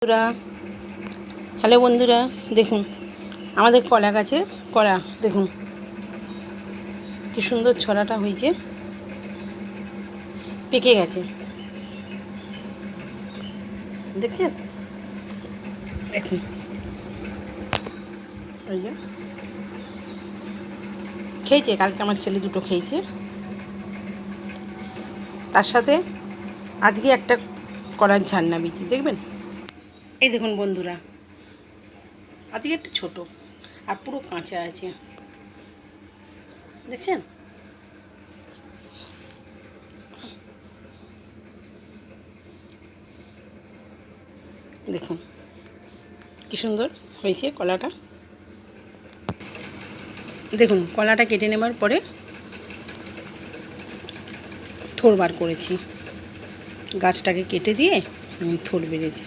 বন্ধুরা, হ্যালো বন্ধুরা, দেখুন আমাদের কলা গাছে কলা দেখুন কি সুন্দর ছড়াটা হয়েছে, পেকে গেছে। দেখছেন? দেখুন ওই যে খেয়েছে, কালকে আমার ছেলে দুটো খেয়েছে। তার সাথে আজকে একটা কলার ঝান্না বিচি দেখবেন। এই দেখুন বন্ধুরা, আজকে একটা ছোট আর পুরো কাঁচা আছে, দেখছেন? দেখুন কি সুন্দর হয়েছে কলাটা। দেখুন কলাটা কেটে নেওয়ার পরে থোড় বার করেছি, গাছটাকে কেটে দিয়ে থোড় বেরিয়েছে,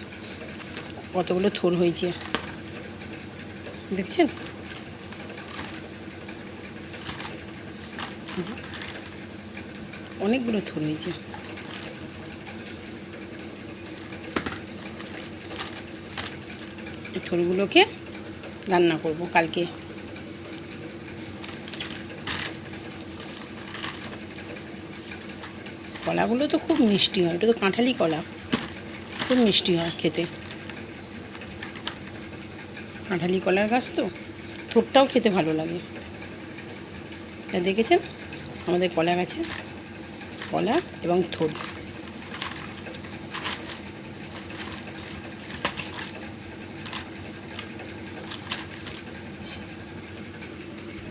কতগুলো থোড় হয়েছে দেখছেন? অনেকগুলো থোড় হয়েছে। এই থোড়গুলোকে রান্না করব কালকে। কলাগুলো তো খুব মিষ্টি হয়, এটা তো কাঁঠালি কলা, খুব মিষ্টি হয় খেতে। কাঁঠালি কলার গাছ তো, থোড়টাও খেতে ভালো লাগে। তা দেখেছেন আমাদের কলা গাছে কলা এবং থোড়।